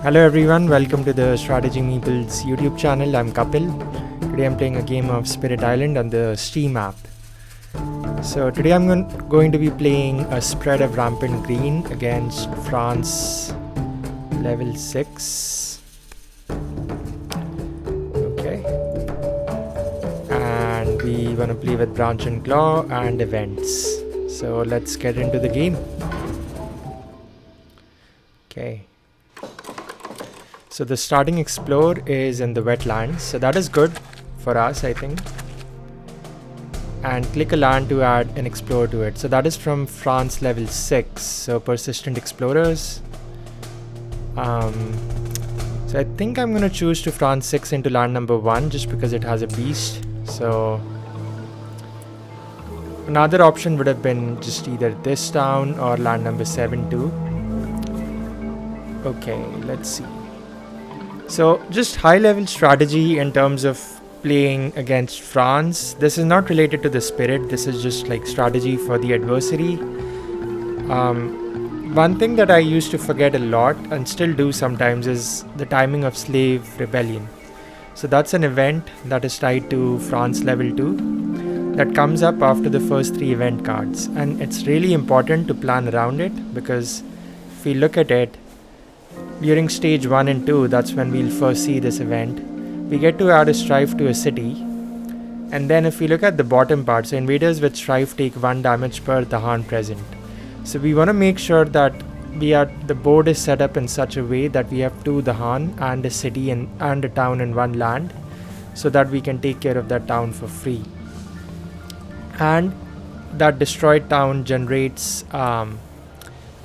Hello everyone, welcome to the Strategy Meeples YouTube channel. I'm Kapil. Today I'm playing a game of Spirit Island on the Steam app. So today I'm going to be playing a spread of rampant green against France level 6. Okay. And we want to play with Branch and Claw and events. So let's get into the game. Okay. So the starting explore is in the wetlands, so that is good for us, I think. And click a land to add an explorer to it. So that is from France level 6, so persistent explorers. So I think I'm gonna choose to France 6 into land number 1 just because it has a beast. So another option would have been just either this town or land number 7 too. Okay, let's see. So just high level strategy in terms of playing against France. This is not related to the spirit, this is just like strategy for the adversary. One thing that I used to forget a lot and still do sometimes is the timing of Slave Rebellion. So that's an event that is tied to France level 2 that comes up after the first 3 event cards, and it's really important to plan around it because if we look at it, during stage 1 and 2, that's when we'll first see this event. We get to add a strife to a city, and then if we look at the bottom part, so invaders with strife take 1 damage per Dahan present. So we want to make sure that the board is set up in such a way that we have 2 Dahan and a city and a town in 1 land, so that we can take care of that town for free. And that destroyed town generates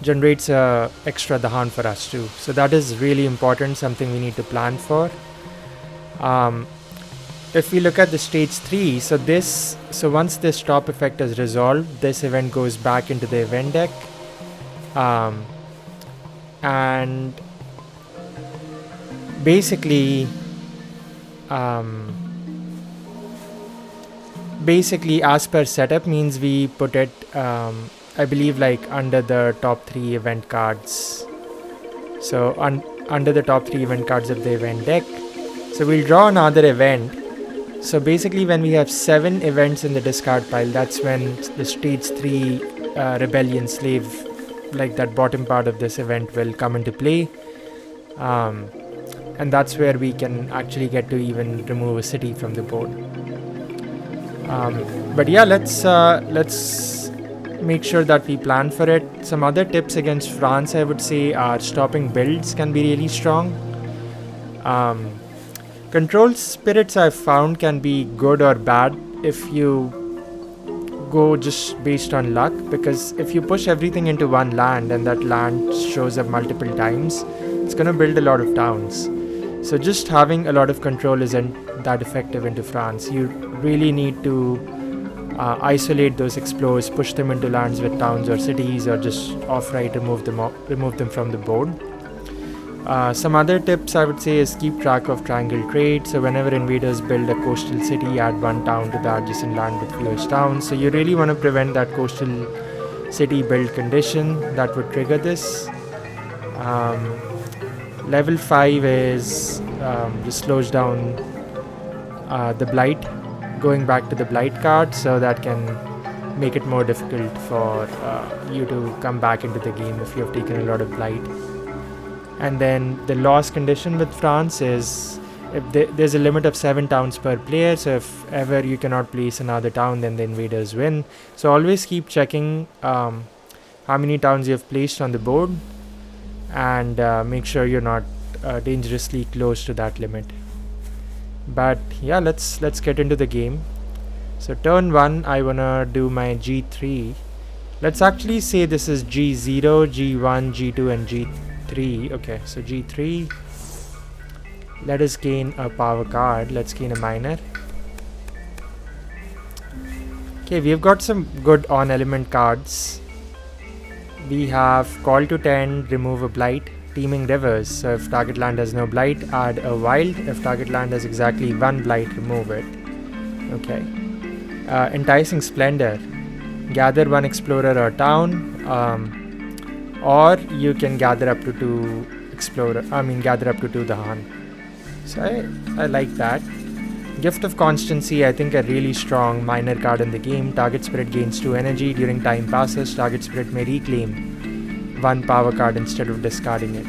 extra Dahan for us too. So that is really important, something we need to plan for. If we look at the stage 3, so once this top effect is resolved, this event goes back into the event deck. And basically as per setup means we put it I believe like under the top 3 event cards. So under the top 3 event cards of the event deck. So we'll draw another event. So basically when we have 7 events in the discard pile, that's when the stage 3 rebellion slave, like that bottom part of this event, will come into play. And that's where we can actually get to even remove a city from the board. But yeah, let's make sure that we plan for it. Some other tips against France, I would say, are stopping builds can be really strong. Control spirits I've found can be good or bad if you go just based on luck, because if you push everything into 1 land and that land shows up multiple times, it's going to build a lot of towns. So just having a lot of control isn't that effective into France. You really need to isolate those explorers, push them into lands with towns or cities, or just outright remove them from the board. Some other tips I would say is keep track of triangle trade. So whenever invaders build a coastal city, add 1 town to the adjacent land with fewest towns. So you really want to prevent that coastal city build condition that would trigger this. Level 5 is just slows down the blight, going back to the blight card, so that can make it more difficult for you to come back into the game if you have taken a lot of blight. And then the loss condition with France is if there's a limit of 7 towns per player, so if ever you cannot place another town, then the invaders win. So always keep checking how many towns you have placed on the board, and make sure you're not dangerously close to that limit. But yeah, let's get into the game. So turn 1, I wanna do my G3. Let's actually say this is G0, G1, G2 and G3. Okay, so G3. Let us gain a power card. Let's gain a miner. Okay, we've got some good on element cards. We have Call to Tend, remove a blight, Teeming Rivers. So if target land has no blight, add a wild. If target land has exactly 1 blight, remove it. Okay. Enticing Splendor. Gather 1 explorer or town. Or you can gather up to 2 Explorer. I mean, gather up to 2 Dahan. So I like that. Gift of Constancy, I think a really strong minor card in the game. Target spirit gains 2 energy. During time passes, target spirit may reclaim 1 power card instead of discarding it.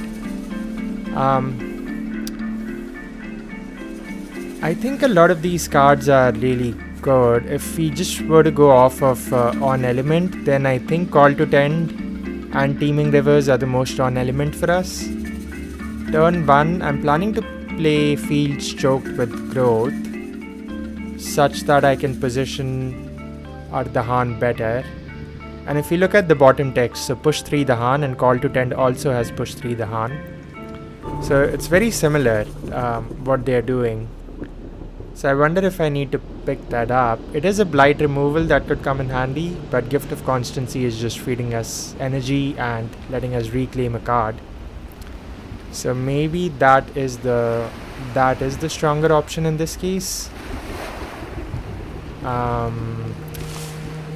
I think a lot of these cards are really good. If we just were to go off of on element, then I think Call to Tend and Teeming Rivers are the most on element for us. Turn 1, I'm planning to play Fields Choked with Growth, such that I can position our Dahan better. And if you look at the bottom text, so push 3 Dahan and Call to Tend also has push 3 Dahan. So it's very similar what they are doing. So I wonder if I need to pick that up. It is a blight removal that could come in handy, but Gift of Constancy is just feeding us energy and letting us reclaim a card. So maybe that is the stronger option in this case.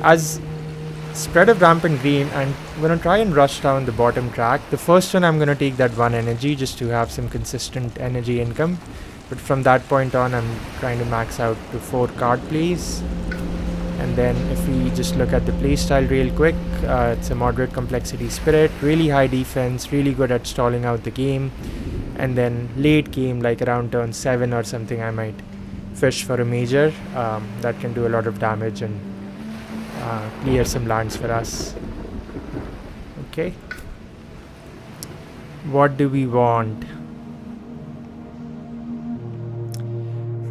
As Spread of Rampant Green, I'm going to try and rush down the bottom track. The first one I'm going to take that 1 energy just to have some consistent energy income. But from that point on, I'm trying to max out to 4 card plays. And then if we just look at the playstyle real quick, it's a moderate complexity spirit, really high defense, really good at stalling out the game. And then late game, like around turn 7 or something, I might fish for a major that can do a lot of damage and clear some lands for us. Okay. What do we want?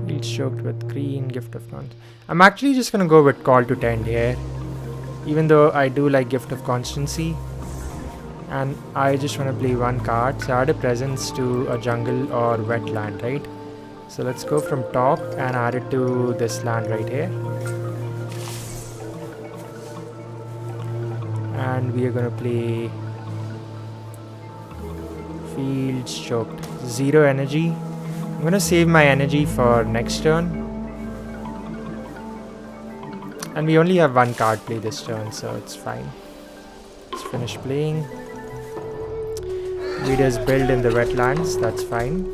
Fields Choked with Green, Gift of Constancy. I'm actually just going to go with Call to Tend here, even though I do like Gift of Constancy. And I just want to play 1 card, so add a presence to a jungle or wetland, right? So let's go from top and add it to this land right here. And we are going to play Fields Choked. 0 energy. I'm going to save my energy for next turn. And we only have 1 card play this turn, so it's fine. Let's finish playing. We just build in the wetlands, that's fine.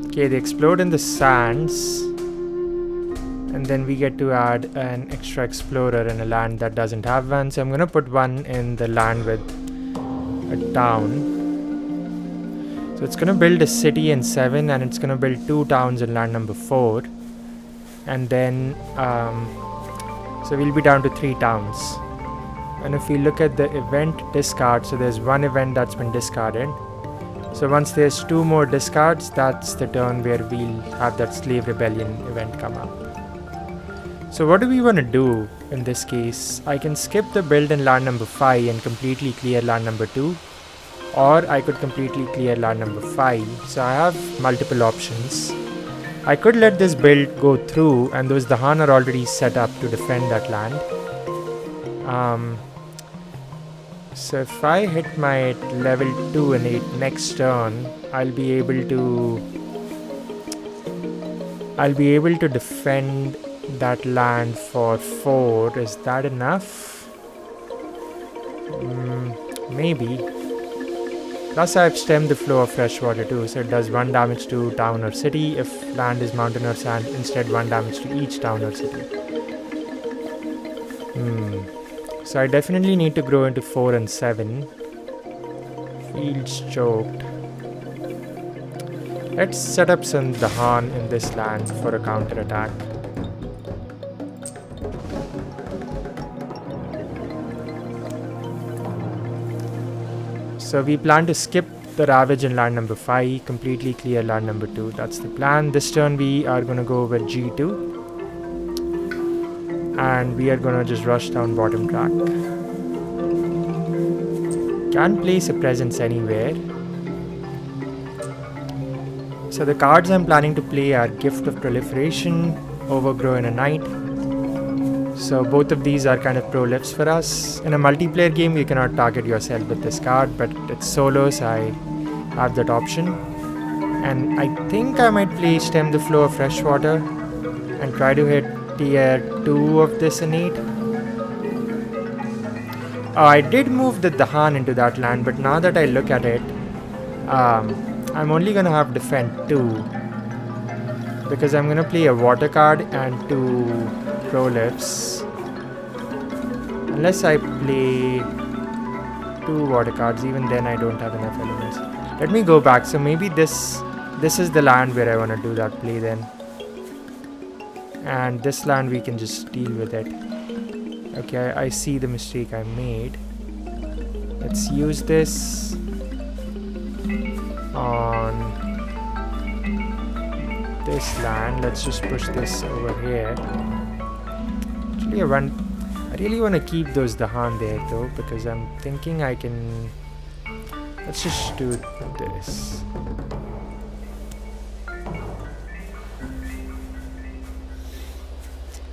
Okay, they explode in the sands. And then we get to add an extra explorer in a land that doesn't have one. So I'm going to put 1 in the land with a town. So it's going to build a city in 7 and it's going to build 2 towns in land number 4. And then, so we'll be down to 3 towns. And if we look at the event discard, so there's 1 event that's been discarded. So once there's 2 more discards, that's the turn where we'll have that Slave Rebellion event come up. So what do we want to do in this case? I can skip the build in land number 5 and completely clear land number 2. Or I could completely clear land number 5. So I have multiple options. I could let this build go through and those Dahan are already set up to defend that land. So if I hit my level 2 and 8 next turn, I'll be able to defend that land for 4. Is that enough? Maybe. Plus I've stemmed the flow of fresh water too, so it does 1 damage to town or city. If land is mountain or sand, instead 1 damage to each town or city. So I definitely need to grow into 4 and 7. Fields Choked. Let's set up some Dahan in this land for a counter attack. So we plan to skip the Ravage in land number 5, completely clear land number 2. That's the plan. This turn we are going to go with G2. And we are going to just rush down bottom track. Can place a presence anywhere. So the cards I'm planning to play are Gift of Proliferation, Overgrow, and a Knight. So both of these are kind of prolifs for us. In a multiplayer game you cannot target yourself with this card, but it's solo, so I have that option. And I think I might play Stem the Flow of Fresh Water. and try to hit tier 2 of this innate. I did move the Dahan into that land, but now that I look at it, I'm only gonna have defend 2 because I'm gonna play a water card and 2 prolifs. Unless I play 2 water cards, even then I don't have enough elements. Let me go back. So maybe this is the land where I want to do that play then. And this land we can just deal with it. Okay, I see the mistake I made. Let's use this on this land. Let's just push this over here. Actually, I really want to keep those Dahan there though, because I'm thinking I can... Let's just do this.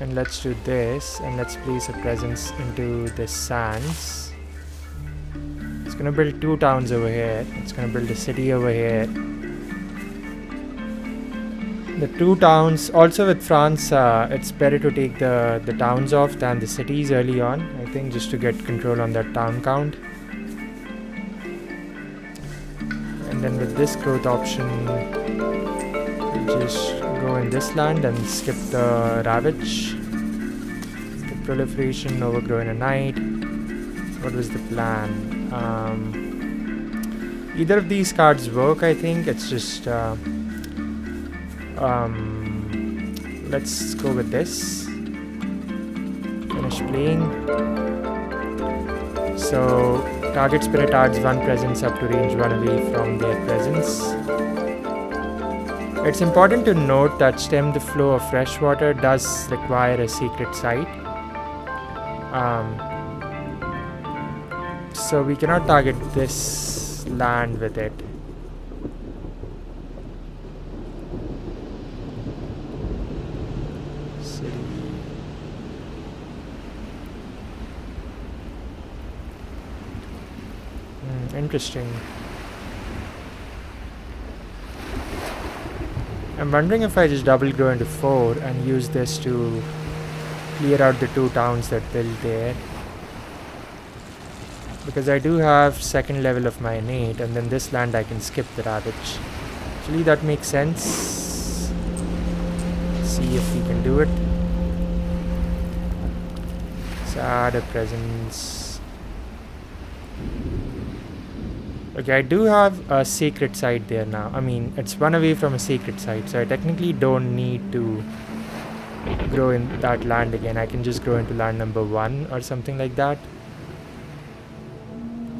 And let's do this, and let's place a presence into the sands. It's gonna build 2 towns over here. It's gonna build a city over here. The 2 towns, also with France, it's better to take the towns off than the cities early on, I think, just to get control on that town count. And then with this growth option, we just go in this land and skip the ravage. The proliferation, overgrow in a night. What was the plan? Either of these cards work, I think. It's just let's go with this. Finish playing. So target spirit adds 1 presence up to range 1 away from their presence. It's important to note that stem the flow of fresh water does require a secret site. So we cannot target this land with it. City. Interesting. I'm wondering if I just double grow into 4 and use this to clear out the 2 towns that build there. Because I do have 2nd level of my innate, and then this land I can skip the ravage. Actually, that makes sense. Let's see if we can do it. Let's add a presence. Okay, I do have a sacred site there now. I mean, it's 1 away from a sacred site, so I technically don't need to grow in that land again. I can just grow into land number 1 or something like that.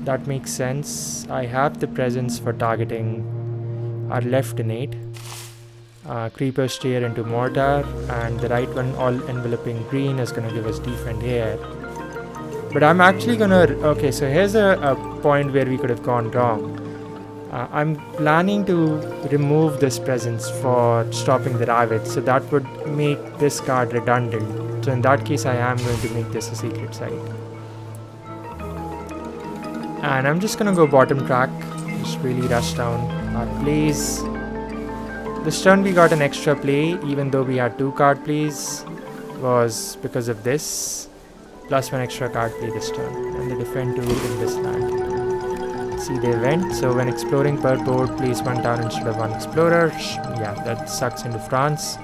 That makes sense. I have the presence for targeting our left innate. Creeper steer into mortar, and the right one, all enveloping green, is going to give us defend here. But I'm actually going to... Okay, so here's a point where we could have gone wrong. I'm planning to remove this presence for stopping the ravage, so that would make this card redundant. So in that case, I am going to make this a secret site. And I'm just gonna go bottom track, just really rush down our plays. This turn we got an extra play, even though we had 2 card plays, was because of this, plus 1 extra card play this turn, and the defend 2 in this land. See the event, so when exploring per board, place 1 town instead of 1 explorer. Yeah, that sucks into France.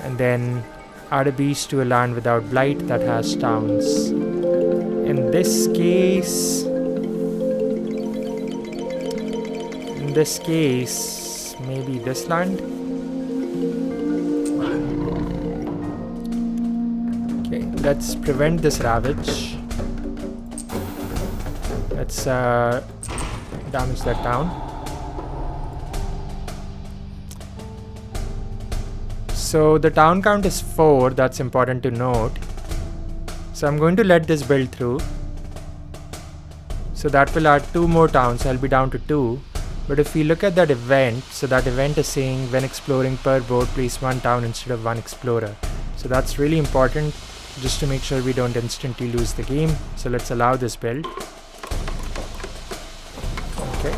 And then add a beast to a land without blight that has towns. In this case, maybe this land. Okay, let's prevent this ravage. Let's damage that town. So the town count is 4, that's important to note. So I'm going to let this build through. So that will add 2 more towns, I'll be down to 2. But if we look at that event, so that event is saying when exploring per board, place 1 town instead of 1 explorer. So that's really important, just to make sure we don't instantly lose the game. So let's allow this build. Okay.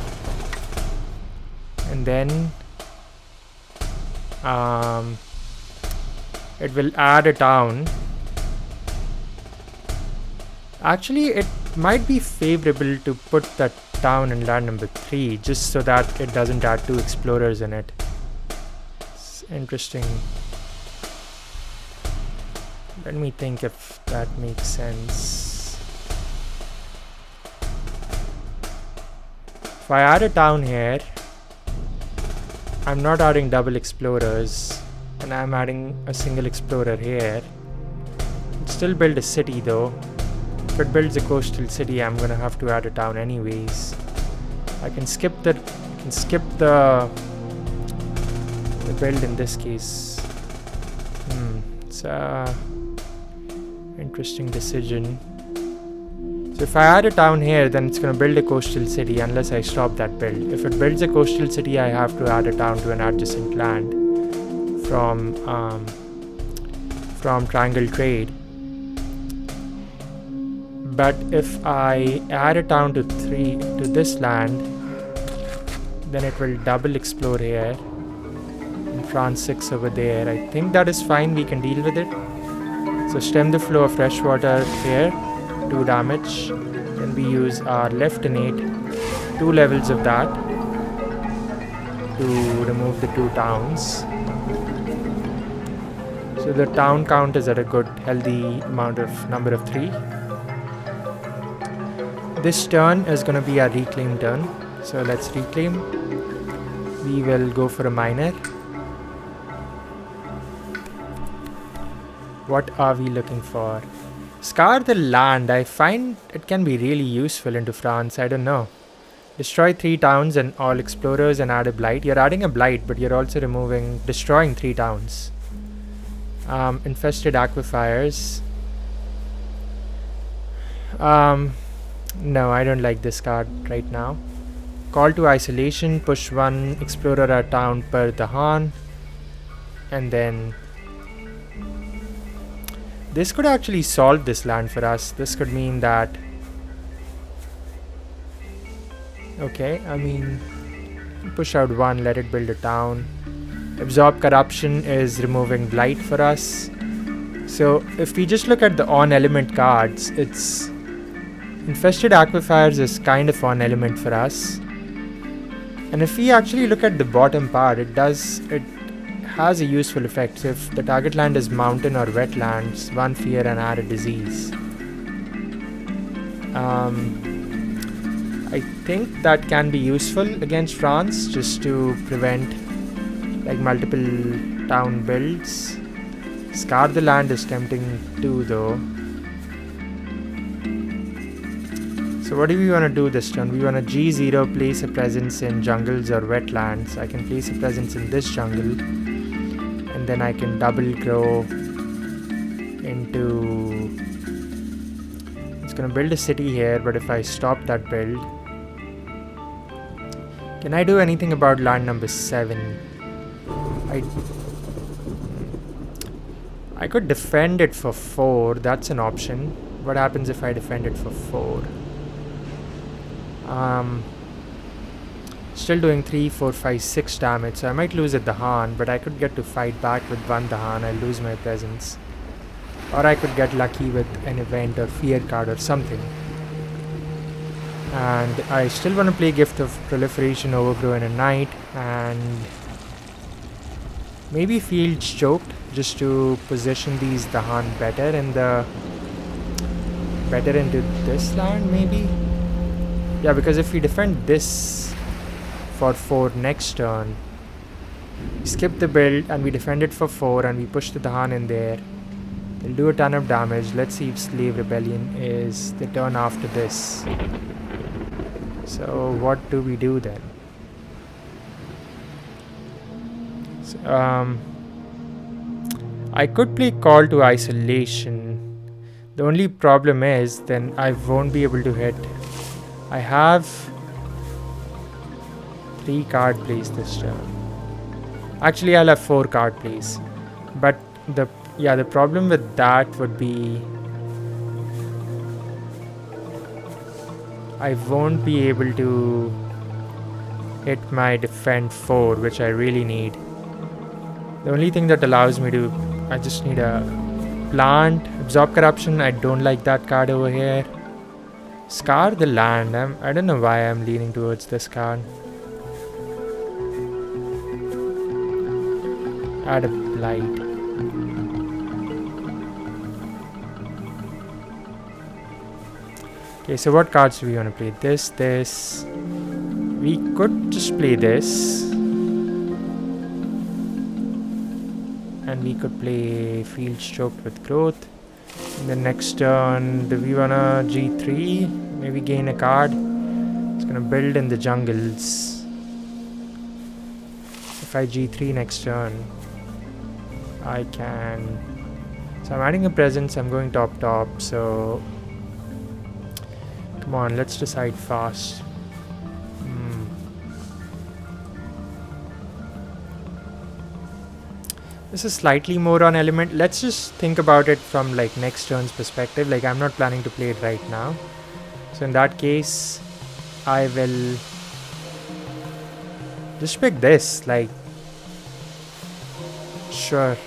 And then it will add a town. Actually, it might be favorable to put that town in land number 3 just so that it doesn't add 2 explorers in it. It's interesting. Let me think if that makes sense. If I add a town here, I'm not adding double explorers, and I'm adding a single explorer here. I'd still build a city though. If it builds a coastal city, I'm gonna have to add a town anyways. I can skip the build in this case. It's a interesting decision. So if I add a town here, then it's gonna build a coastal city unless I stop that build. If it builds a coastal city, I have to add a town to an adjacent land from Triangle Trade. But if I add a town to this land, then it will double explore here and France 6 over there. I think that is fine, we can deal with it. So stem the flow of fresh water here, 2 damage. Then we use our Leftinate, 2 levels of that to remove the 2 towns. So the town count is at a good healthy number of 3. This turn is going to be our reclaim turn. So let's reclaim. We will go for a miner. What are we looking for? Scar the land. I find it can be really useful into France. I don't know. Destroy 3 towns and all explorers and add a blight. You're adding a blight, but you're also destroying 3 towns. Infested aquifers. No, I don't like this card right now. Call to isolation, push 1 explorer or town per Dahan. And then this could actually solve this land for us. This could mean that... Okay, I mean, push out 1, let it build a town. Absorb corruption is removing blight for us. So if we just look at the on element cards, it's infested aquifers is kind of on element for us. And if we actually look at the bottom part, it has a useful effect. So if the target land is mountain or wetlands, 1 fear and add a disease. I think that can be useful against France, just to prevent like multiple town builds. Scar the land is tempting too though. So what do we want to do this turn? We want to G0 place a presence in jungles or wetlands. I can place a presence in this jungle, and then I can double grow into... It's going to build a city here, but if I stop that build... Can I do anything about land number 7? I could defend it for 4. That's an option. What happens if I defend it for 4? Still doing 3, 4, 5, 6 damage, so I might lose a Dahan, but I could get to fight back with 1 Dahan. I'll lose my presence. Or I could get lucky with an event or fear card or something. And I still want to play Gift of Proliferation, Overgrow in a night, and maybe Fields Choked, just to position these Dahan better into this land, maybe? Yeah, because if we defend this for 4 next turn, we skip the build and we defend it for 4 and we push the Dahan in there, it'll do a ton of damage. Let's see if Slave Rebellion is the turn after this. So what do we do then? So, I could play Call to Isolation. The only problem is then I won't be able to hit. I have 3 card plays this turn. Actually, I'll have 4 card plays. But the problem with that would be I won't be able to hit my defend 4, which I really need. The only thing that allows me to I just need a plant. Absorb corruption. I don't like that card over here. Scar the land. I don't know why I'm leaning towards this card. Add a blight. Okay, so what cards do we want to play? This. We could just play this. And we could play Fields Choked with Growth. In the next turn, do we wanna G3? Maybe gain a card. It's gonna build in the jungles. If I G3 next turn, I can... So I'm adding a presence, I'm going top, so... Come on, let's decide fast. This is slightly more on element. Let's just think about it from like next turn's perspective. Like I'm not planning to play it right now. So in that case, I will just pick this. Like, sure,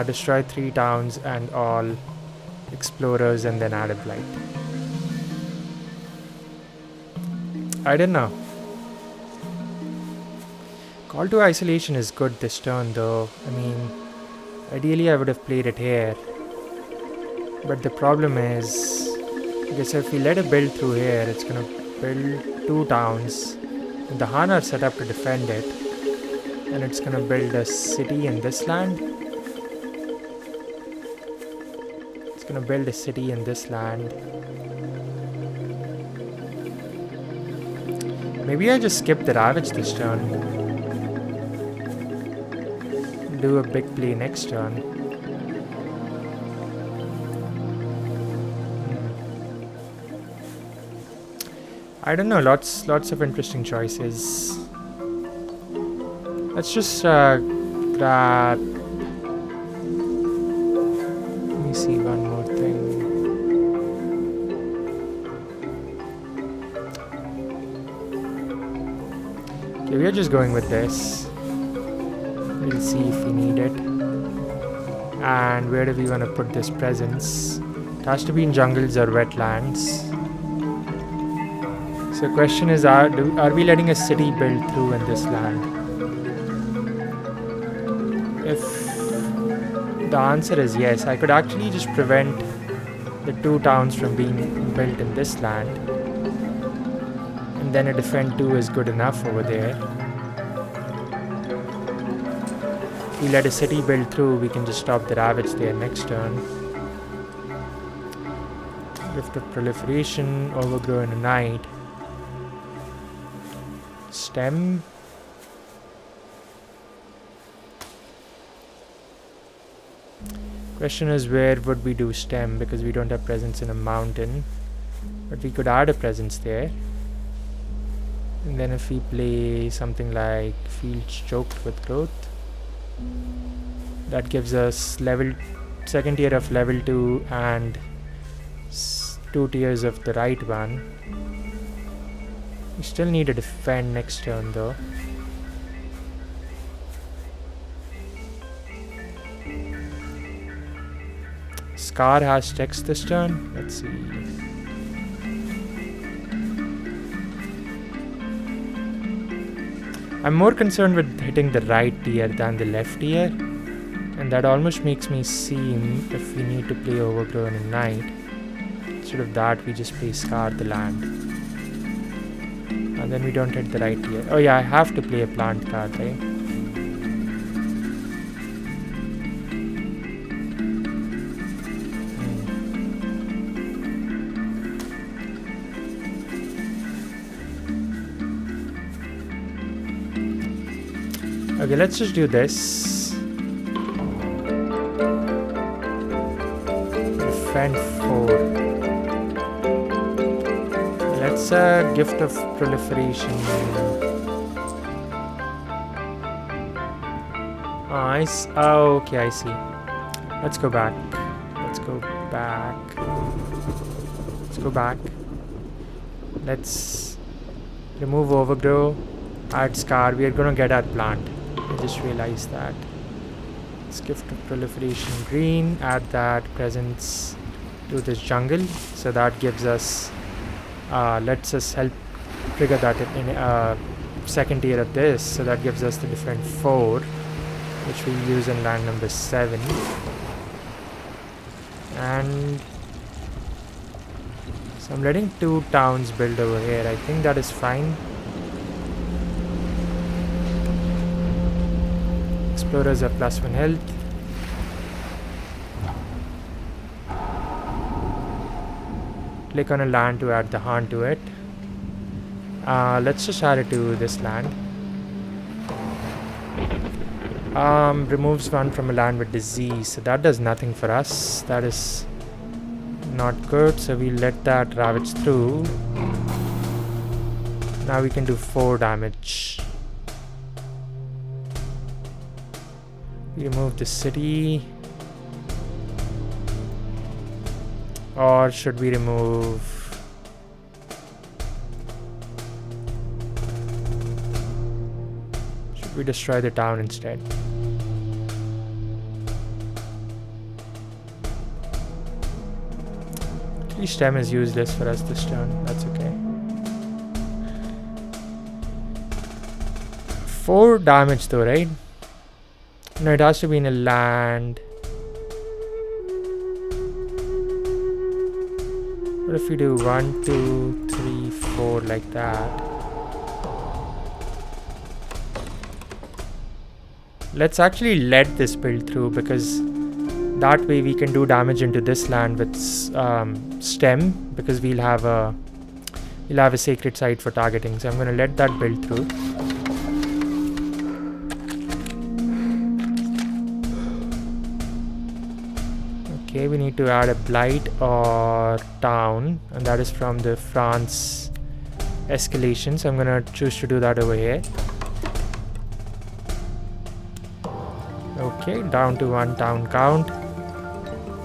destroy 3 towns and all explorers and then add a blight. I don't know. Call to Isolation is good this turn though. I mean, ideally I would have played it here. But the problem is, because if we let it build through here, it's gonna build 2 towns. And the Han are set up to defend it. And it's gonna build a city in this land. It's gonna build a city in this land. Maybe I just skip the Ravage this turn. Do a big play next turn. I don't know, lots of interesting choices. Let's just grab... Let me see one more thing. Okay, we are just going with this. We'll see if we need it. And where do we want to put this presence? It has to be in jungles or wetlands. So the question is, are we letting a city build through in this land? If the answer is yes, I could actually just prevent the 2 towns from being built in this land. And then a defend 2 is good enough over there. If we let a city build through, we can just stop the Ravage there next turn. Rift of Proliferation, Overgrow and a Knight. Stem. Question is, where would we do stem, because we don't have presence in a mountain. But we could add a presence there. And then if we play something like Fields Choked with Growth, that gives us second tier of level 2 and 2 tiers of the right one. We still need a defend next turn though. Scar has text this turn. Let's see. I'm more concerned with hitting the right tier than the left tier, and that almost makes me seem if we need to play Overgrow and a Knight, instead of that we just play Scar the land. And then we don't hit the right tier. Oh yeah, I have to play a plant card, right? Okay, let's just do this. Defend 4. Let's Gift of Proliferation. Oh, okay, I see. Let's go back. Let's go back. Let's go back. Let's remove Overgrow. Add Scar. We are gonna get our plant. I just realized that. Gift of Proliferation green. Add that presence to this jungle. So that gives us, lets us help trigger that in second tier of this. So that gives us the different 4, which we use in land number 7. And so I'm letting 2 towns build over here. I think that is fine. Explorers have +1 health. Click on a land to add the Haan to it. Let's just add it to this land. Removes 1 from a land with disease, so that does nothing for us. That is not good, so we let that ravage through. Now we can do 4 damage. We remove the city. Or should we remove... Should we destroy the town instead? Actually, stem is useless for us this turn. That's okay. 4 damage though, right? No, it has to be in a land. What if we do 1, 2, 3, 4 like that? Let's actually let this build through, because that way we can do damage into this land with stem, because we'll have a sacred site for targeting. So I'm going to let that build through. Okay, we need to add a blight or town, and that is from the France escalation. So I'm going to choose to do that over here. Okay, down to 1 town count.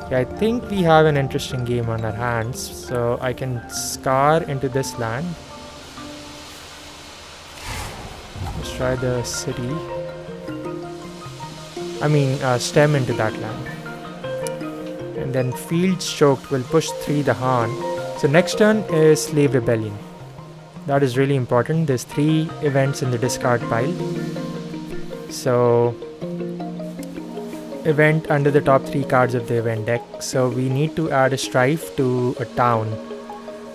Okay, I think we have an interesting game on our hands. So I can scar into this land. Let's try the city. Stem into that land. And then Fields Choked will push 3 the Haan. So next turn is Slave Rebellion. That is really important. There's 3 events in the discard pile. So event under the top 3 cards of the event deck. So we need to add a Strife to a town.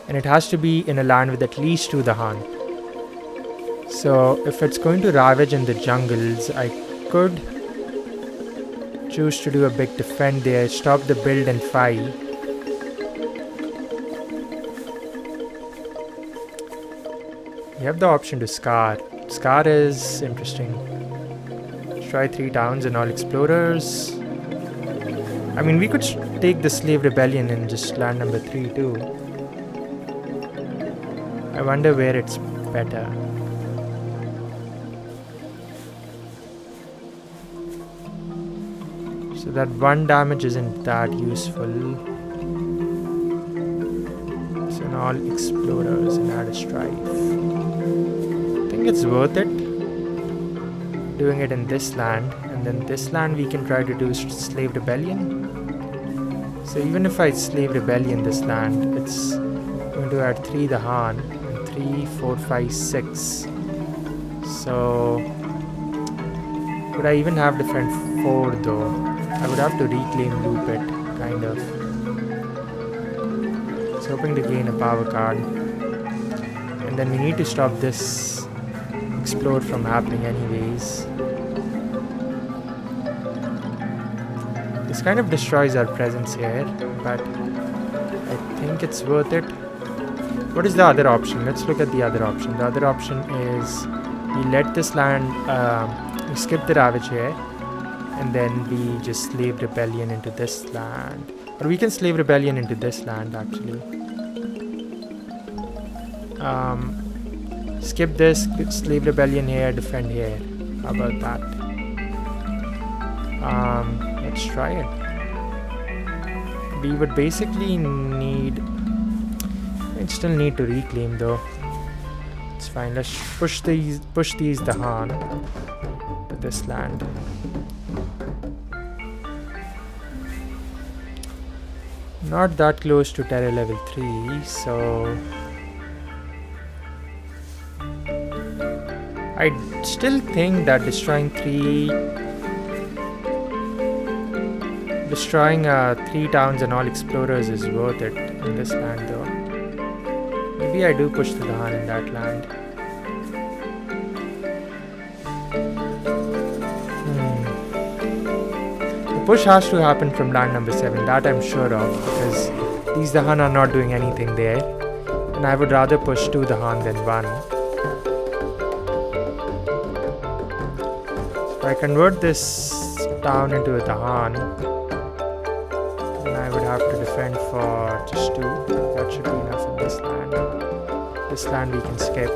And it has to be in a land with at least 2 the Haan. So if it's going to ravage in the jungles, I could choose to do a big defend there, stop the build and 5. You have the option to scar. Scar is interesting. Try 3 towns and all explorers. I mean, we could take the Slave Rebellion in just land number 3 too. I wonder where it's better. So that 1 damage isn't that useful. So now all explorers and add a Strife. I think it's worth it doing it in this land, and then this land we can try to do Slave Rebellion. So even if I Slave Rebellion this land, it's going to add 3 the Haan, and 3, 4, 5, 6. So would I even have different 4 though? I would have to reclaim loop it, kind of. It's hoping to gain a power card. And then we need to stop this explode from happening anyways. This kind of destroys our presence here, but I think it's worth it. What is the other option? Let's look at the other option. The other option is we let this land, we skip the ravage here, and then we just Slave Rebellion into this land. Or we can Slave Rebellion into this land actually. Skip this, Slave Rebellion here, defend here. How about that? Let's try it. We would basically need... I'd still need to reclaim though. It's fine, let's push these the Haan to this land. Not that close to terror level 3, so I still think that destroying 3 towns and all explorers is worth it in this land though. Maybe I do push the Dahan in that land. The push has to happen from land number 7, that I'm sure of, because these Dahan are not doing anything there, and I would rather push 2 Dahan than 1. If I convert this town into a Dahan, then I would have to defend for just 2. That should be enough in this land. This land we can skip.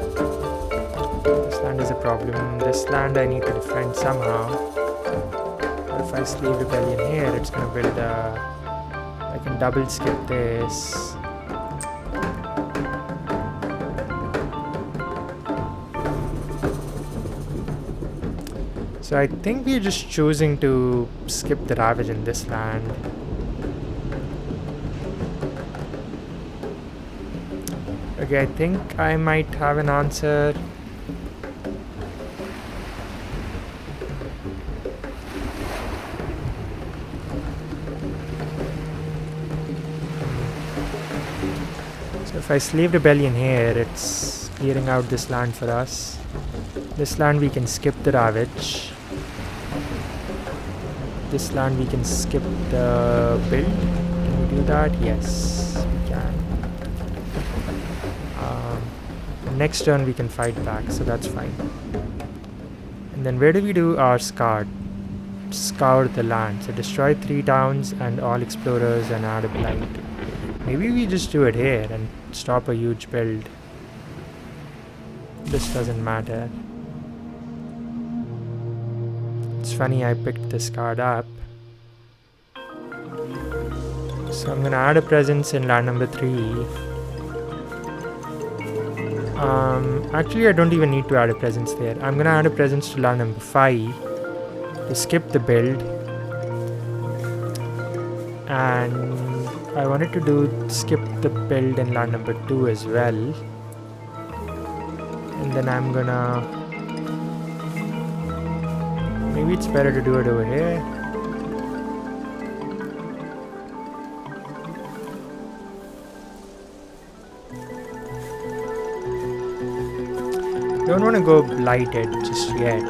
This land is a problem. This land I need to defend somehow. But if I slave rebellion here, it's gonna build a... I can double skip this. So I think we're just choosing to skip the ravage in this land. Okay, I think I might have an answer. So if I slave rebellion here, it's clearing out this land for us. This land we can skip the ravage. This land we can skip the build. Can we do that? Yes, we can. Next turn we can fight back, so that's fine. And then where do we do our scour? Scour the land. So destroy 3 towns and all explorers and add a blight. Maybe we just do it here and stop a huge build. This doesn't matter. It's funny I picked this card up. So I'm gonna add a presence in land number 3. Actually I don't even need to add a presence there. I'm gonna add a presence to land number 5 to skip the build. And I wanted to skip the build in land number 2 as well. And then I'm gonna... Maybe it's better to do it over here. Don't want to go blighted just yet.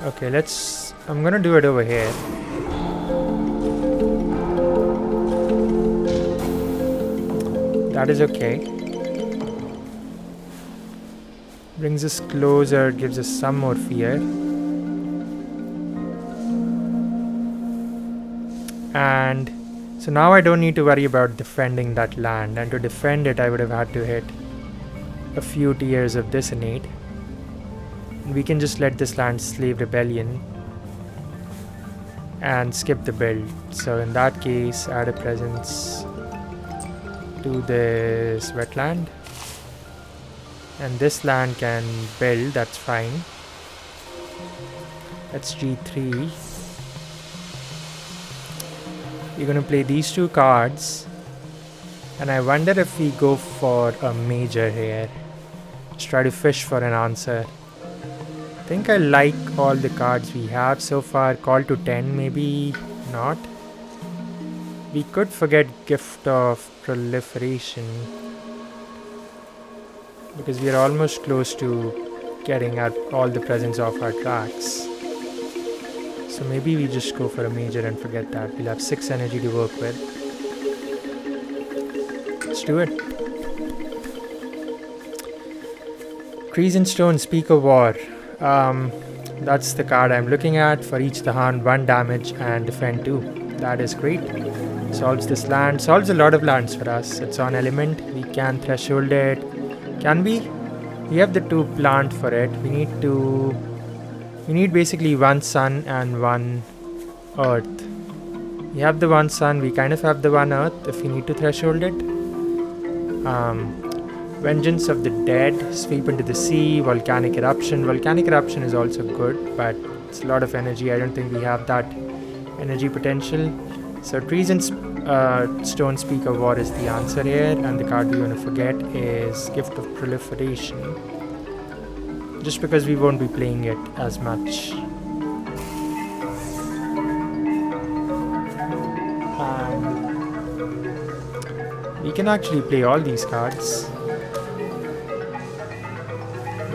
Okay, I'm gonna do it over here. That is okay. Brings us closer, gives us some more fear. And so now I don't need to worry about defending that land, and to defend it I would have had to hit a few tiers of this innate. We can just let this land slave rebellion and skip the build. So in that case, add a presence to this wetland. And this land can build, that's fine. That's G3. We're going to play these 2 cards. And I wonder if we go for a major here. Just try to fish for an answer. I think I like all the cards we have so far. Call to 10, maybe not. We could forget Gift of Proliferation, because we are almost close to getting all the presents off our tracks. So maybe we just go for a major and forget that. We'll have 6 energy to work with. Let's do it. Trees and Stone, Speak of War. That's the card I'm looking at. For each Dahan, 1 damage and defend 2. That is great. Solves this land. Solves a lot of lands for us. It's on element. We can threshold it. Can we? We have the 2 plant for it. We need basically 1 sun and 1 earth. We have the 1 sun. We kind of have the 1 earth if we need to threshold it. Vengeance of the Dead, Sweep into the Sea, Volcanic Eruption. Volcanic Eruption is also good, but It's a lot of energy. I don't think we have that energy potential. So Treason Stone Speak of War is the answer here, and the card we want to forget is Gift of Proliferation, just because we won't be playing it as much. We can actually play all these cards.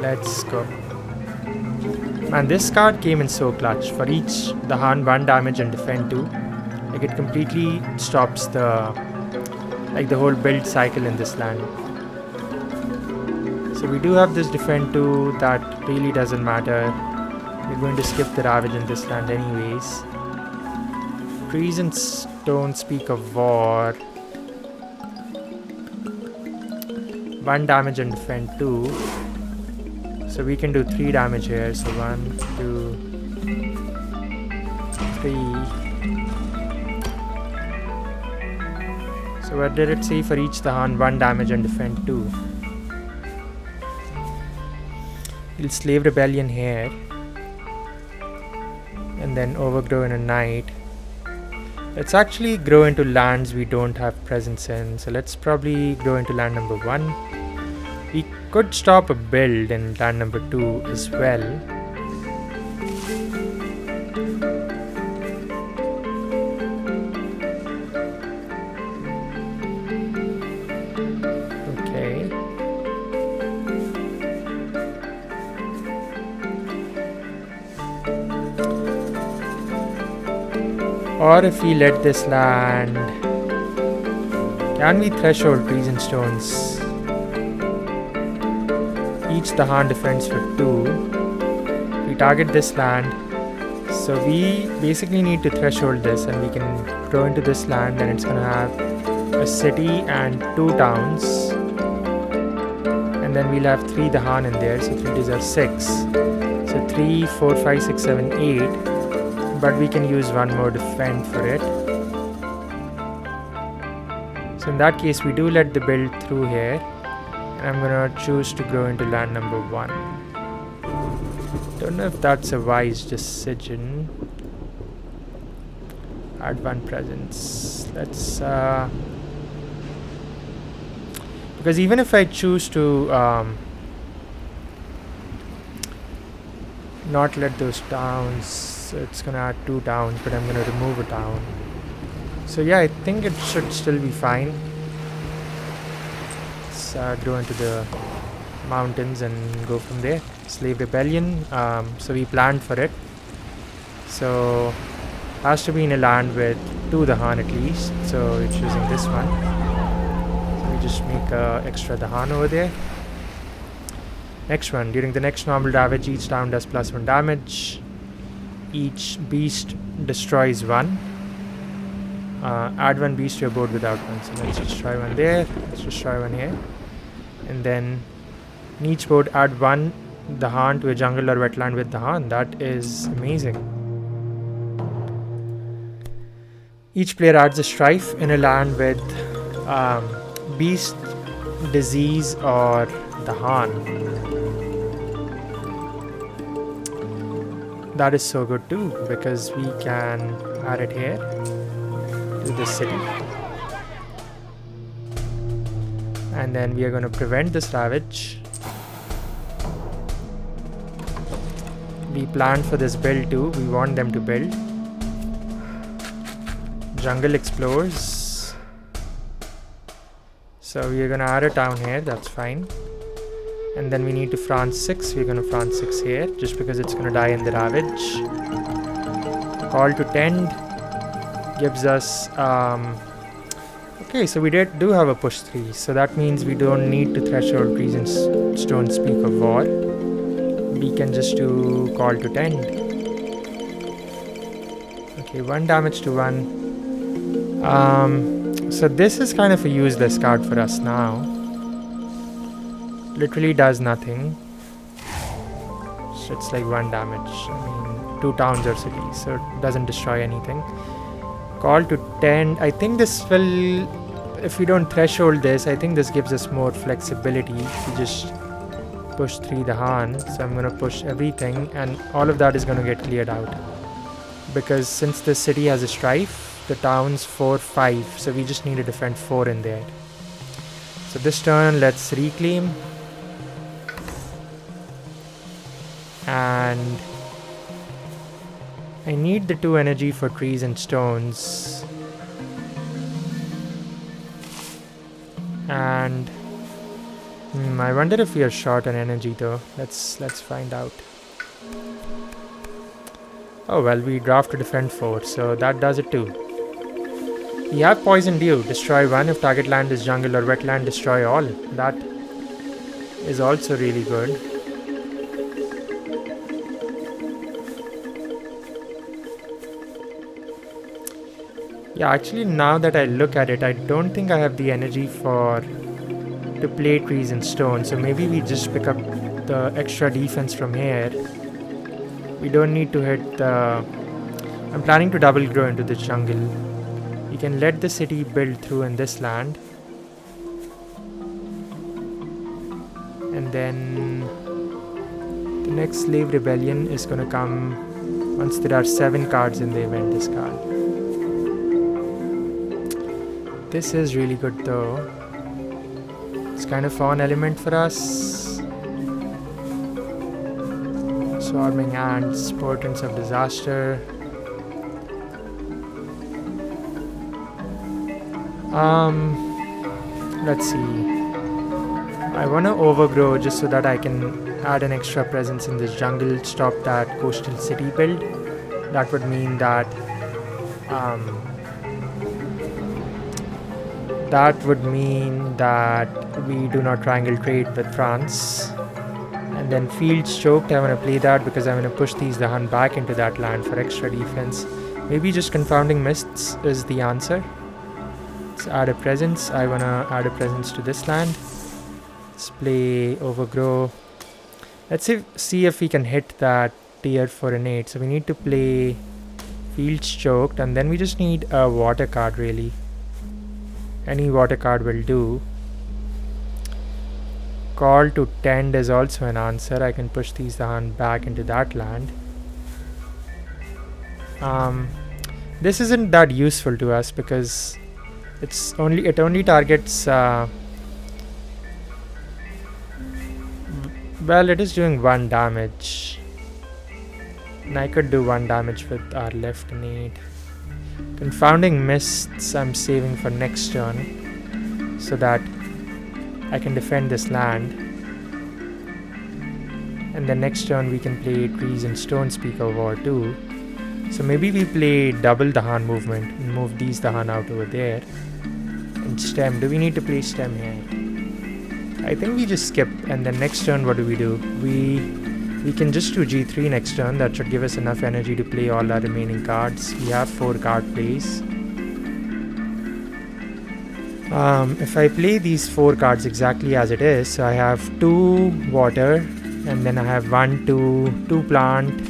Let's go. Man, this card came in so clutch. For each Dahan 1 damage and defend 2. Like, it completely stops the whole build cycle in this land. So we do have this defend 2, that really doesn't matter. We're going to skip the Ravage in this land anyways. Treason Stone Speak of War. 1 damage and defend 2. So we can do 3 damage here. So 1, 2, 3. So what did it say for each Dahan? 1 damage and defend 2. We'll Slave Rebellion here. And then Overgrow in a Night. Let's actually grow into lands we don't have presence in. So let's probably grow into land number 1. We could stop a build in land number 2 as well. Okay. Or if we let this land, can we threshold Treason Stones? Each Dahan defends for 2. We target this land. So we basically need to threshold this, and we can grow into this land, and it's gonna have a city and 2 towns. And then we'll have 3 Dahan in there, so 3 deserves 6. So 3, 4, 5, 6, 7, 8. But we can use 1 more defend for it. So in that case, we do let the build through here. And I'm gonna choose to grow into land number 1. Don't know if that's a wise decision. Add 1 presence. Let's because even if I choose to not let those towns, it's gonna add 2 towns, but I'm gonna remove a town. So yeah, I think it should still be fine. Grow into the mountains and go from there. Slave Rebellion. So we planned for it. So has to be in a land with 2 Dahan at least. So we're choosing this one. So we just make a extra Dahan over there. Next one. During the next normal damage, each town does +1 damage. Each beast destroys 1. Add 1 beast to your board without 1. So let's just try 1 there. Let's just try 1 here. And then in each board add 1 Dahan to a jungle or wetland with Dahan. That is amazing. Each player adds a strife in a land with beast, disease, or Dahan. That is so good too, because we can add it here to the city. And then we are going to prevent this ravage. We planned for this build too. We want them to build. Jungle explores. So we are going to add a town here. That's fine. And then we need to France 6. We're going to France 6 here, just because it's going to die in the ravage. Call to tend gives us okay, so we do have a push 3, so that means we don't need to threshold Treason Stone Speak of War. We can just do call to tend. Okay, 1 damage to 1. So this is kind of a useless card for us now. Literally does nothing. So it's like 1 damage. I mean, 2 towns or cities, so it doesn't destroy anything. Call to tend. I think this will, if we don't threshold this, I think this gives us more flexibility. We just push 3 Dahan, so I'm gonna push everything, and all of that is gonna get cleared out. Because since the city has a strife, the town's 4-5, so we just need to defend 4 in there. So this turn, let's reclaim. And I need the 2 energy for trees and stones. And I wonder if we are short on energy though. Let's find out. Oh well, we draft to defend 4, so that does it too. We have Poison Dew. Destroy 1 if target land is jungle or wetland. Destroy all. That is also really good. Yeah, actually now that I look at it, I don't think I have the energy to play trees and stone, so maybe we just pick up the extra defense from here. We don't need to hit the... I'm planning to double grow into the jungle. We can let the city build through in this land. And then the next slave rebellion is gonna come once there are 7 cards in the event discard. This is really good though. It's kind of fun element for us. Swarming ants, portents of disaster. Let's see. I want to overgrow just so that I can add an extra presence in this jungle, stop that coastal city build. That would mean that we do not triangle trade with France. And then Fields Choked, I want to play that because I want to push these Dahan back into that land for extra defense. Maybe just Confounding Mists is the answer. Let's add a presence. I want to add a presence to this land. Let's play Overgrow. Let's see if we can hit that tier for an 8. So we need to play Fields Choked, and then we just need a water card really. Any water card will do. Call to Tend is also an answer. I can push these Dahan back into that land. This isn't that useful to us because it only targets well, it is doing 1 damage. And I could do 1 damage with our left innate. Confounding Mists I'm saving for next turn so that I can defend this land. And then next turn we can play Trees and Stone Speak of War too. So maybe we play double Dahan movement and move these Dahan out over there. And Stem. Do we need to play Stem here? I think we just skip, and then next turn what do? We can just do G3 next turn. That should give us enough energy to play all our remaining cards. We have 4 card plays. If I play these 4 cards exactly as it is, so I have 2 water, and then I have 1, 2 plant,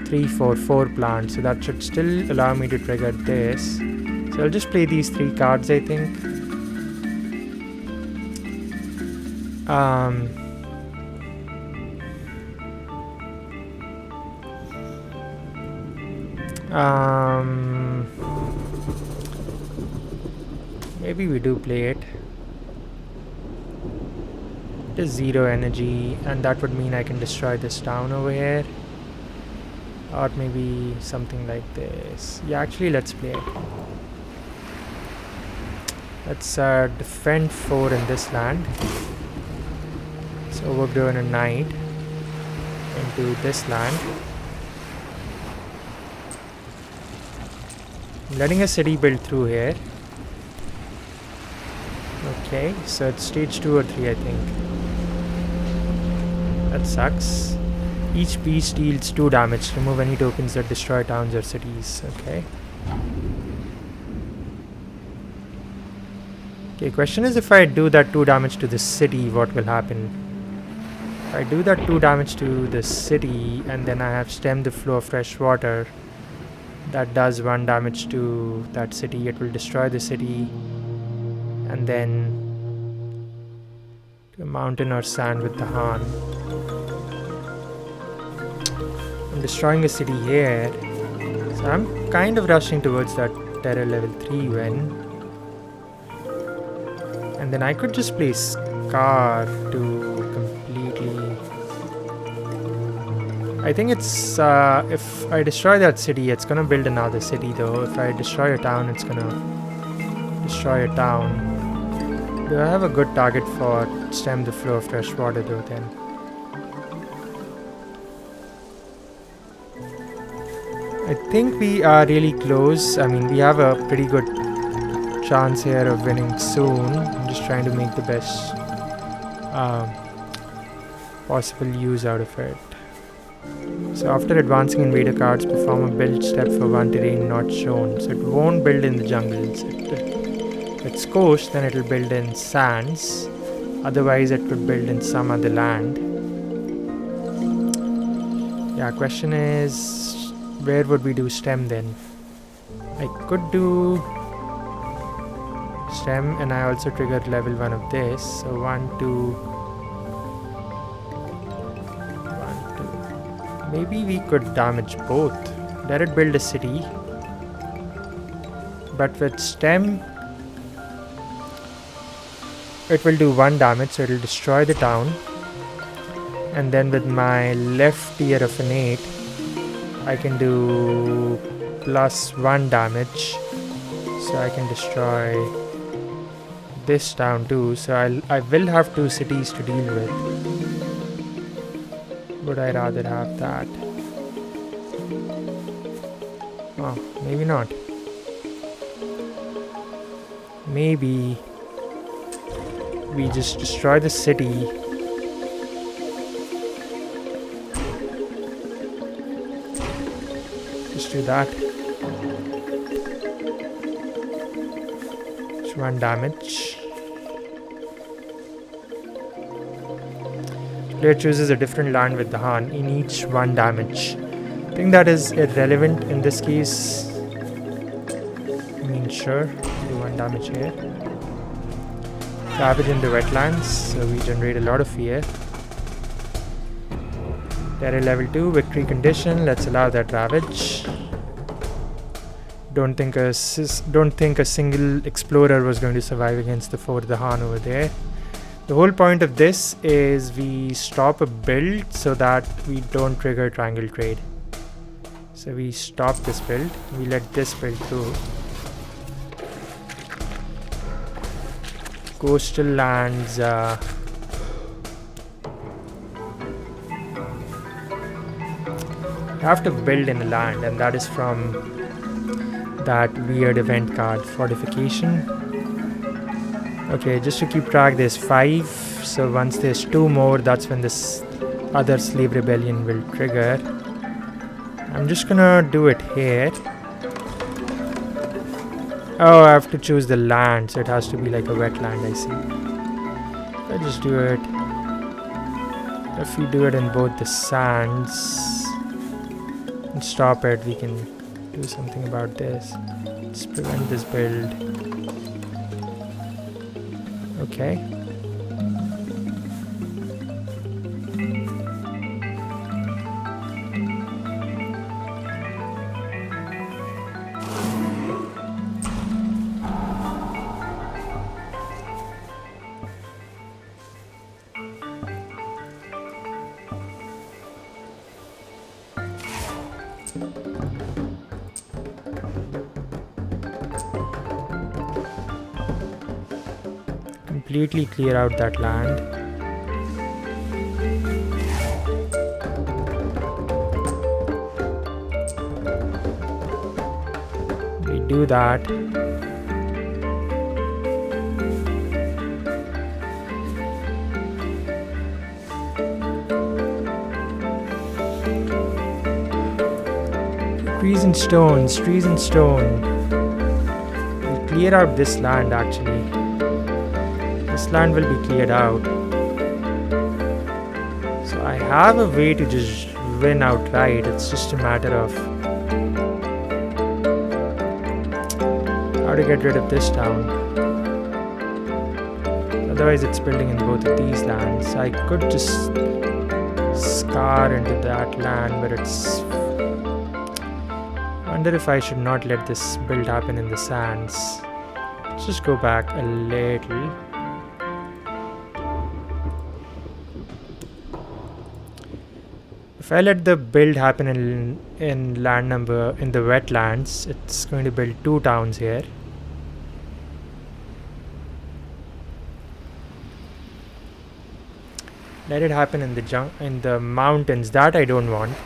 3, 4 plant. So that should still allow me to trigger this. So I'll just play these 3 cards, I think. Maybe we do play it. It is 0 energy, and that would mean I can destroy this town over here. Or maybe something like this. Yeah, actually let's play it. Let's defend 4 in this land. Let's overgrow a knight into this land. I'm letting a city build through here. Okay, so it's stage 2 or 3, I think. That sucks. Each piece deals 2 damage. Remove any tokens that destroy towns or cities. Okay. Okay, question is if I do that 2 damage to this city, what will happen? If I do that 2 damage to the city and then I have stemmed the flow of fresh water, that does 1 damage to that city. It will destroy the city. And then So mountain or sand with the Han. I'm destroying a city here. So I'm kind of rushing towards that terror level 3 win. And then I could just play Scar to completely... I think it's... if I destroy that city, it's gonna build another city though. If I destroy a town, it's gonna destroy a town. Do I have a good target for stem the flow of fresh water though then? I think we are really close. I mean, we have a pretty good chance here of winning soon. I'm just trying to make the best possible use out of it. So after advancing invader cards, perform a build step for one terrain not shown. So it won't build in the jungles. If it's coast, then it will build in sands. Otherwise, it could build in some other land. Yeah, question is, where would we do stem then? I could do stem, and I also triggered level 1 of this. So 1, 2, 1, 2. Maybe we could damage both. Let it build a city. But with stem, it will do 1 damage, so it will destroy the town. And then with my left tier of an 8, I can do +1 damage. So I can destroy this town too. So I will have 2 cities to deal with. Would I rather have that? Oh, maybe not. Maybe we just destroy the city. Just do that. Just 1 damage. Player chooses a different land with the Han, in each 1 damage. I think that is irrelevant in this case. I mean, sure, do 1 damage here. Ravage in the wetlands, so we generate a lot of fear. Terror level 2, victory condition, let's allow that Ravage. Don't think a single explorer was going to survive against the 4 the Han over there. The whole point of this is we stop a build so that we don't trigger triangle trade. So we stop this build, we let this build through. Coastal lands, you have to build in a land, and that is from that weird event card, Fortification. Okay, just to keep track, there's 5, so once there's 2 more, that's when this other slave rebellion will trigger. I'm just gonna do it here. Oh, I have to choose the land, so it has to be like a wetland, I see. I'll just do it. If we do it in both the sands and stop it, we can do something about this. Let's prevent this build. Okay. Completely clear out that land. We do that. Trees and stones, trees and stone. We clear out this land actually. This land will be cleared out. So I have a way to just win outright. It's just a matter of how to get rid of this town. So Otherwise it's building in both of these lands. I could just scar into that land, but it's... I wonder if I should not let this build happen in the sands. Let's just go back a little. If I let the build happen in land number in the wetlands, it's going to build 2 towns here. Let it happen in the mountains. That I don't want.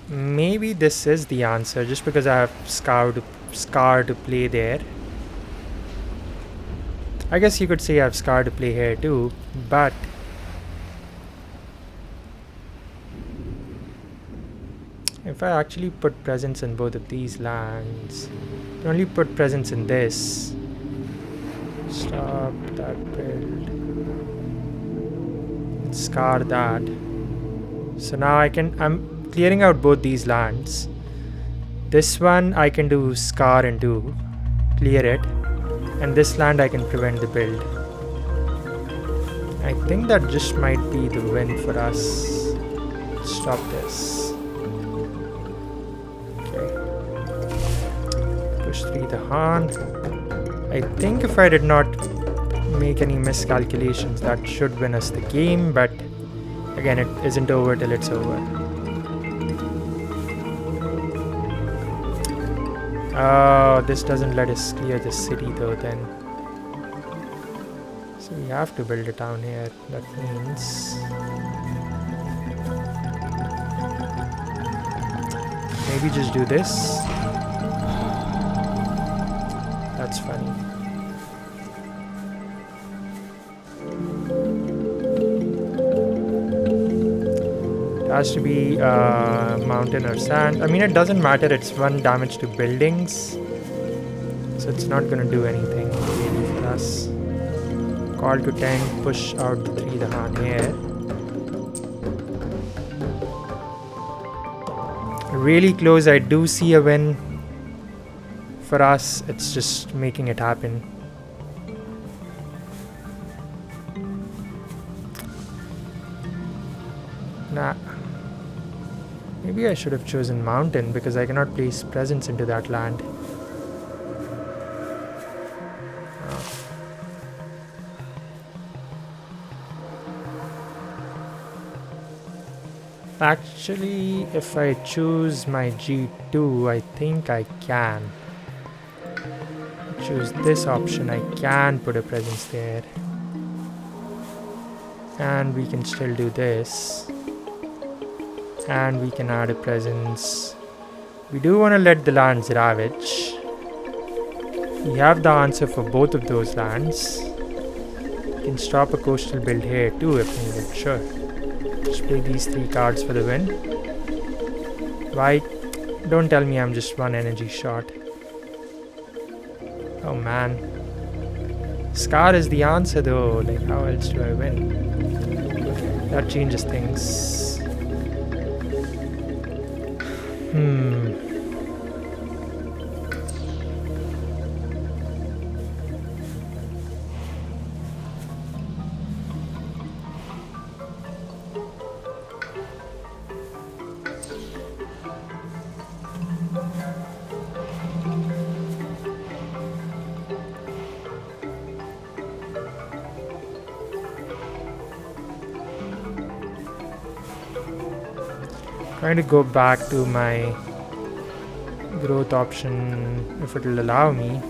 Maybe this is the answer, just because I have Scar to play there. I guess you could say I have Scar to play here too, but if I actually put presence in both of these lands, I can only put presence in this. Stop that build. Scar that. So now I'm clearing out both these lands. This one I can do Scar into, clear it, and this land I can prevent the build. I think that just might be the win for us. Stop this. Okay. Push 3 the Han. I think if I did not make any miscalculations, that should win us the game, but again, it isn't over till it's over. Oh, this doesn't let us clear the city though then. So we have to build a town here. That means maybe just do this. That's funny. Has to be mountain or sand. I mean, it doesn't matter, it's 1 damage to buildings, so it's not going to do anything really for us. Call to 10, push out the 3 the Han here. Really close. I do see a win for us, it's just making it happen. Nah. Maybe I should have chosen mountain because I cannot place presence into that land. Actually, if I choose my G2, I think I can. Choose this option, I can put a presence there. And we can still do this. And we can add a presence. We do want to let the lands ravage. We have the answer for both of those lands. We can stop a coastal build here too if needed, sure. Just play these 3 cards for the win. Why? Don't tell me I'm just 1 energy short. Oh man. Scar is the answer though, like how else do I win? That changes things. Trying to go back to my growth option if it will allow me.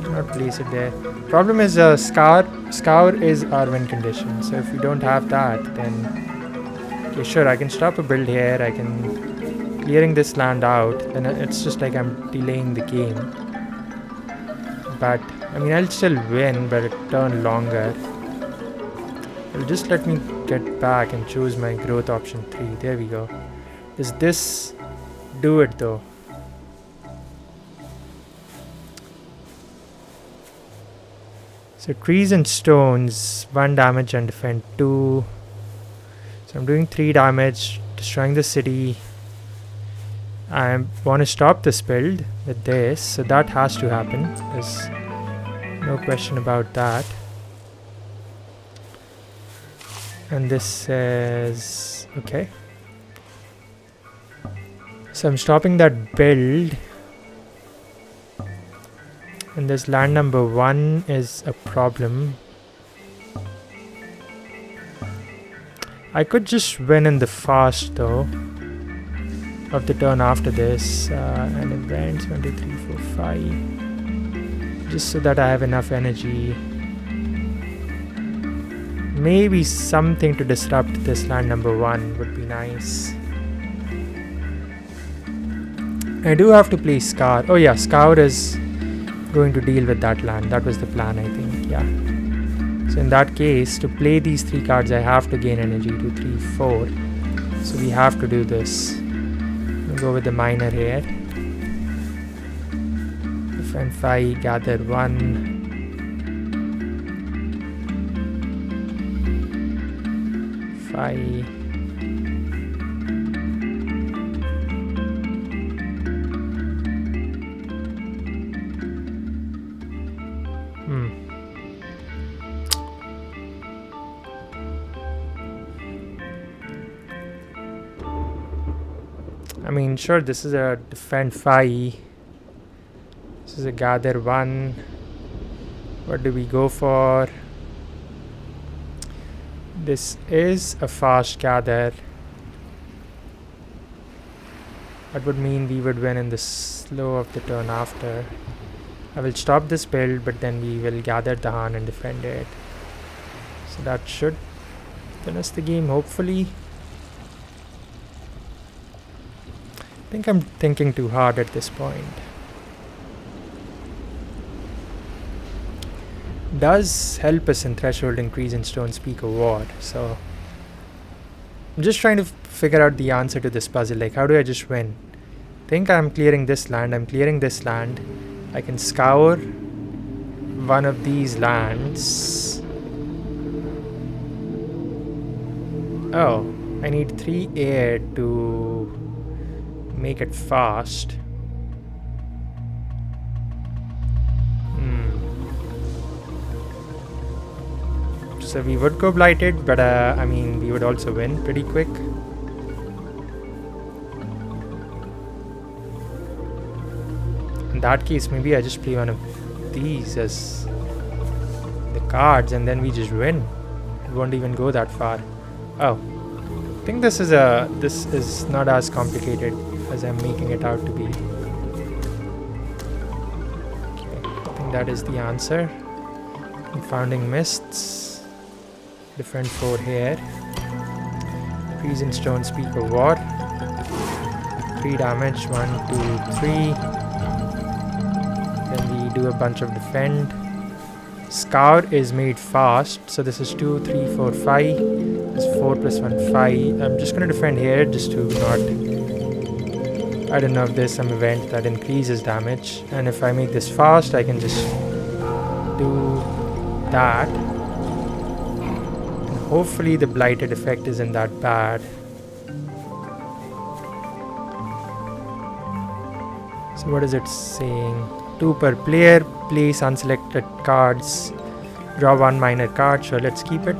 Cannot place it there. Problem is scour is our win condition, so if we don't have that, then okay, sure, I can stop a build here, I can clearing this land out, and it's just like I'm delaying the game. But I mean, I'll still win, but it turn longer. It'll just let me get back and choose my growth option 3. There we go. Does this do it though? So So trees and stones, 1 damage and defend 2. So I'm doing 3 damage, destroying the city. I want to stop this build with this, so that has to happen. There's no question about that. And this says, okay. So I'm stopping that build. And this land number 1 is a problem. I could just win in the fast though of the turn after this. And events 1, 2, 3, 4, 5. Just so that I have enough energy. Maybe something to disrupt this land number 1 would be nice. I do have to play Scour. Oh yeah, Scour is going to deal with that land. That was the plan, I think. Yeah. So in that case, to play these 3 cards, I have to gain energy. 2, 3, 4. So we have to do this. We'll go with the miner here. Defend 5, gather 1. 5. I mean, sure, this is a defend 5. This is a gather 1. What do we go for? This is a fast gather. That would mean we would win in the slow of the turn after. I will stop this build, but then we will gather the Han and defend it. So that should finish the game, hopefully. I think I'm thinking too hard at this point. Does help us in threshold increase in stone speak of war. So I'm just trying to figure out the answer to this puzzle. Like, how do I just win? I think I'm clearing this land. I'm clearing this land. I can scour one of these lands. Oh, I need 3 air to make it fast. So we would go blighted, but I mean, we would also win pretty quick. In that case, maybe I just play one of these as the cards, and then we just win. It won't even go that far. Oh, I think this is not as complicated as I'm making it out to be. Okay, I think that is the answer. Confounding mists. Defend 4 here. Freeze and stone speak of war. 3 damage. 1, 2, 3. Then we do a bunch of defend. Scour is made fast, so this is 2, 3, 4, 5. This is 4 plus 1, 5. I'm just gonna defend here just to not. I don't know if there's some event that increases damage, and if I make this fast, I can just do that. Hopefully the blighted effect isn't that bad. So what is it saying? 2 per player, place unselected cards, draw 1 minor card, so let's keep it.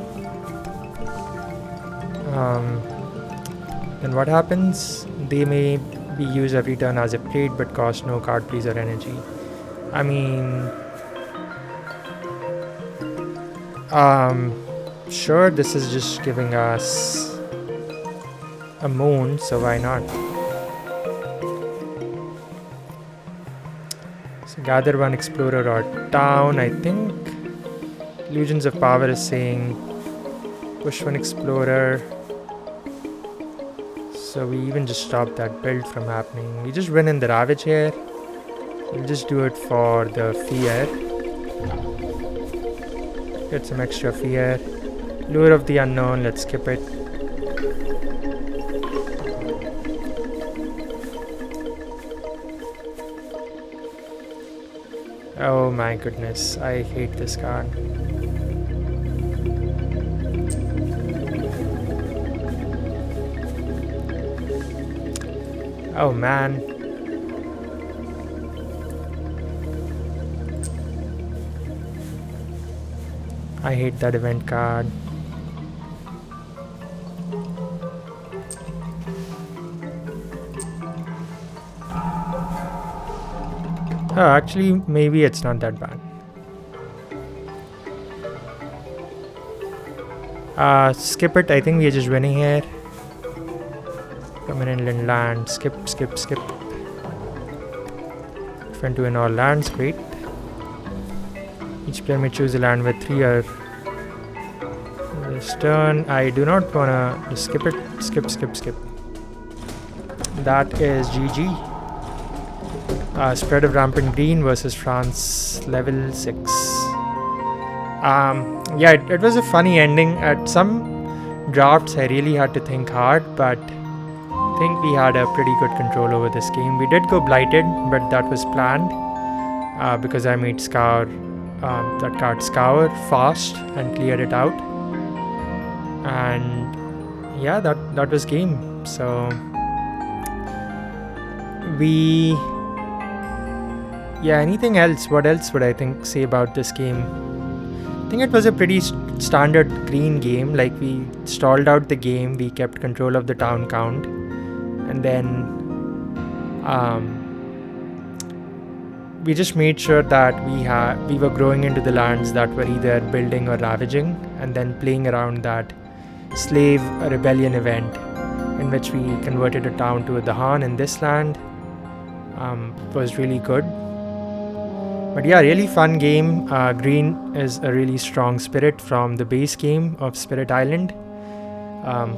Then what happens? They may be used every turn as a plate but cost no card, please, or energy. I mean, sure, this is just giving us a moon, so why not? So gather 1 explorer or town. I think Illusions of Power is saying push 1 explorer. So we even just stop that build from happening. We just win in the Ravage here. We'll just do it for the fear. Get some extra fear. Lure of the Unknown, let's skip it. Oh my goodness, I hate this card. Oh man. I hate that event card. Oh, actually, maybe it's not that bad. Skip it. I think we're just winning here. Come in inland land. Skip. Defend to win all lands. Great. Each player may choose a land with 3 or this turn. I do not wanna just skip it. Skip. That is GG. Spread of Rampant Green versus France level 6. Yeah, it was a funny ending. At some drafts I really had to think hard, but I think we had a pretty good control over this game. We did go Blighted, but that was planned because I made Scour, that card Scour, fast and cleared it out. And yeah, that was game. So anything else? What else would I say about this game? I think it was a pretty standard green game. Like, we stalled out the game, we kept control of the town count, and then we just made sure that we were growing into the lands that were either building or ravaging, and then playing around that slave rebellion event in which we converted a town to a Dahan in this land. Was really good. But yeah, really fun game. Green is a really strong spirit from the base game of Spirit Island.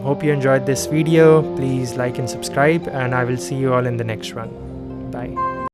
Hope you enjoyed this video. Please like and subscribe, and I will see you all in the next one. Bye.